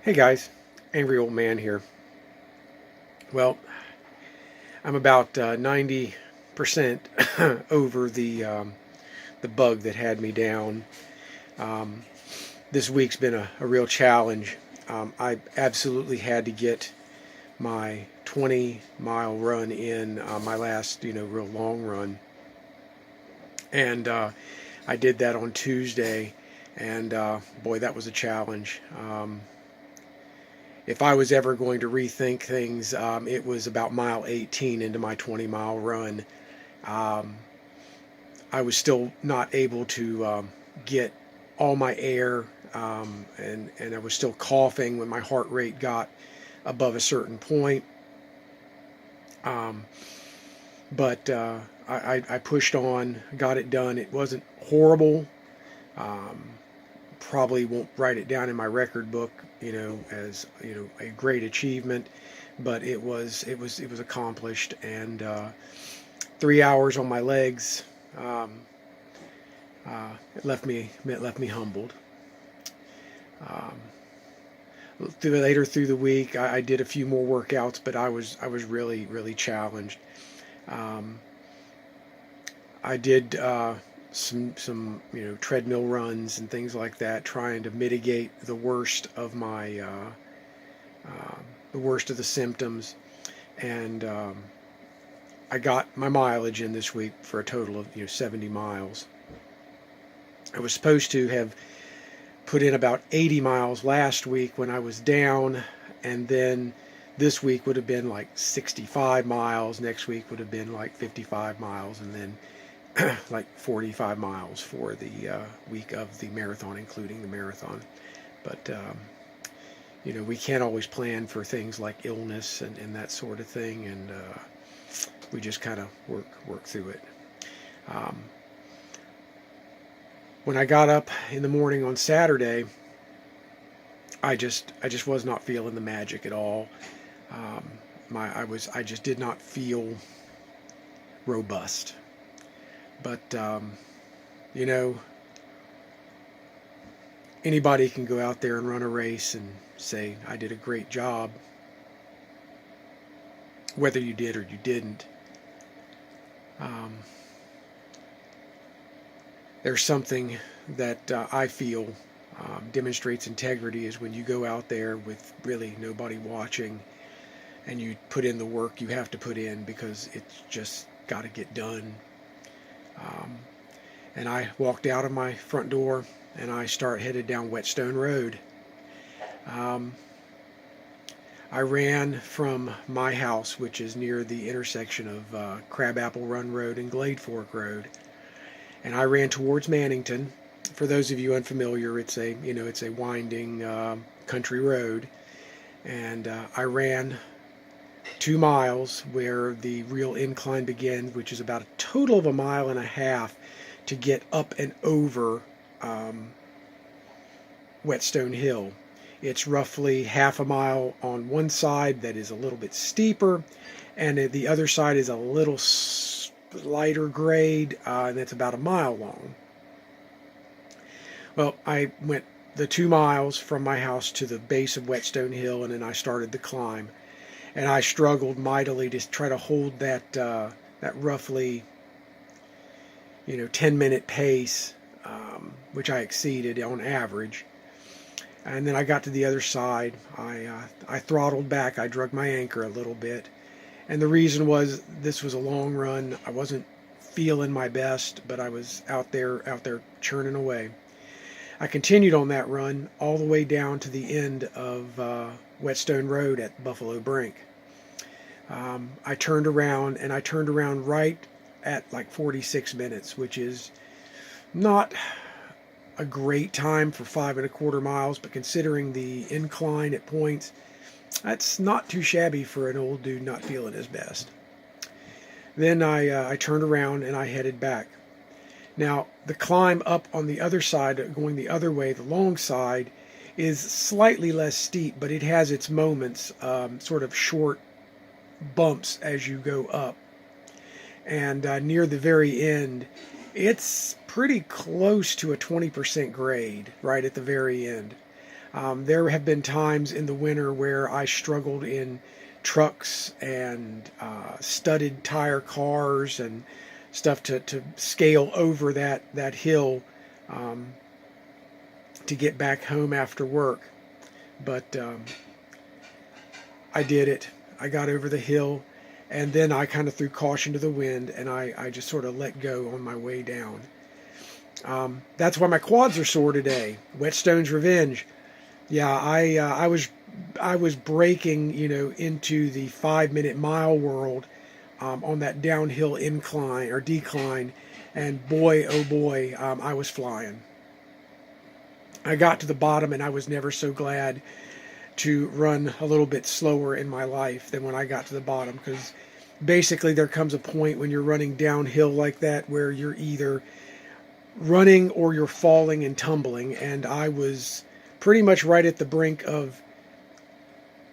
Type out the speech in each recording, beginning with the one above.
Hey guys, Angry Old Man here. Well, I'm about 90% over the bug that had me down. Um, this week's been a real challenge. I absolutely had to get my 20-mile run in, my last, real long run, and I did that on Tuesday, and boy, that was a challenge. If I was ever going to rethink things, it was about mile 18 into my 20-mile run. Um, I was still not able to get all my air, and I was still coughing when my heart rate got above a certain point. Um, but I pushed on, got it done. It wasn't horrible. Um, Probably won't write it down in my record book, as a great achievement, but it was accomplished, and 3 hours on my legs. It left me humbled. Um, Later through the week, I did a few more workouts, but I was really challenged. Um, I did some treadmill runs and things like that, trying to mitigate the worst of the worst of the symptoms, and I got my mileage in this week for a total of 70 miles. I was supposed to have put in about 80 miles last week when I was down, and then this week would have been like 65 miles. Next week would have been like 55 miles, and then like 45 miles for the week of the marathon, including the marathon. But we can't always plan for things like illness and that sort of thing, and we just kind of work through it. Um, when I got up in the morning on Saturday, I just was not feeling the magic at all. I just did not feel robust. But anybody can go out there and run a race and say, I did a great job, whether you did or you didn't. There's something that I feel demonstrates integrity, is when you go out there with really nobody watching and you put in the work you have to put in, because it's just got to get done. And I walked out of my front door and I headed down Whetstone Road. I ran from my house, which is near the intersection of Crabapple Run Road and Glade Fork Road, and I ran towards Mannington. For those of you unfamiliar, it's a winding country road, and I ran 2 miles where the real incline begins, which is about a total of a mile and a half to get up and over Whetstone Hill. It's roughly half a mile on one side that is a little bit steeper, and the other side is a little lighter grade, and it's about a mile long. Well, I went the 2 miles from my house to the base of Whetstone Hill, and then I started the climb. And I struggled mightily to try to hold that roughly 10-minute pace, which I exceeded on average. And then I got to the other side. I throttled back. I drug my anchor a little bit, and the reason was this was a long run. I wasn't feeling my best, but I was out there churning away. I continued on that run all the way down to the end of Whetstone Road at Buffalo Brink. I turned around right at like 46 minutes, which is not a great time for 5.25 miles, but considering the incline at points, that's not too shabby for an old dude not feeling his best. Then I turned around and I headed back. Now, the climb up on the other side, going the other way, the long side, is slightly less steep, but it has its moments, sort of short bumps as you go up. And near the very end, it's pretty close to a 20% grade right at the very end. There have been times in the winter where I struggled in trucks and studded tire cars and stuff to scale over that hill um, to get back home after work. But I did it. I got over the hill, and then I kind of threw caution to the wind, and I just sort of let go on my way down. That's why my quads are sore today. Whetstone's revenge. Yeah, I was breaking, into the 5 minute mile world on that downhill incline or decline, and boy, oh boy, I was flying. I got to the bottom, and I was never so glad to run a little bit slower in my life than when I got to the bottom, because basically there comes a point when you're running downhill like that where you're either running or you're falling and tumbling, and I was pretty much right at the brink of,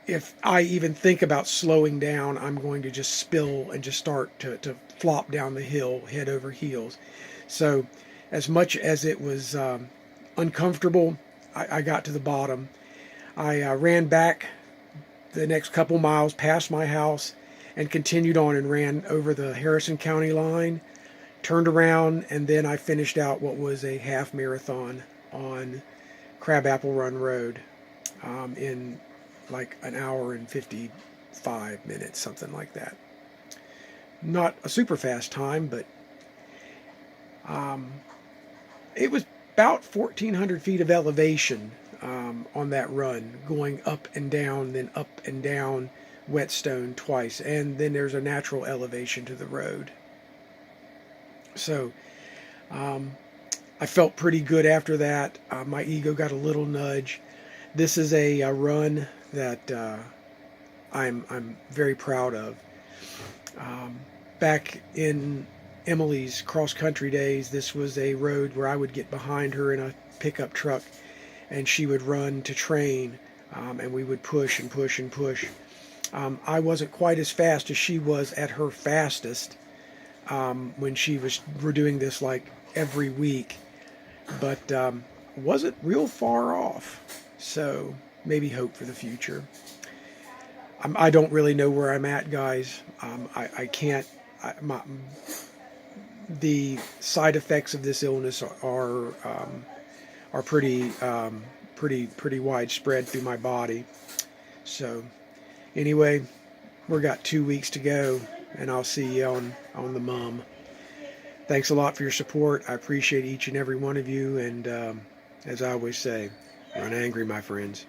if I even think about slowing down, I'm going to just spill and just start to flop down the hill head over heels. So as much as it was uncomfortable, I got to the bottom. I ran back the next couple miles past my house and continued on and ran over the Harrison County line, turned around, and then I finished out what was a half marathon on Crabapple Run Road in like an hour and 55 minutes, something like that. Not a super fast time, but it was about 1,400 feet of elevation on that run, going up and down, then up and down Whetstone twice, and then there's a natural elevation to the road. So I felt pretty good after that. My ego got a little nudge. This is a run that I'm very proud of. Back in Emily's cross-country days, this was a road where I would get behind her in a pickup truck, and she would run to train, and we would push and push and push. I wasn't quite as fast as she was at her fastest when we're doing this like every week, but wasn't real far off. So maybe hope for the future. I don't really know where I'm at, guys. I can't. The side effects of this illness are pretty widespread through my body. So anyway, we've got 2 weeks to go, and I'll see you on the mum. Thanks a lot for your support. I appreciate each and every one of you, and as I always say, run angry, my friends.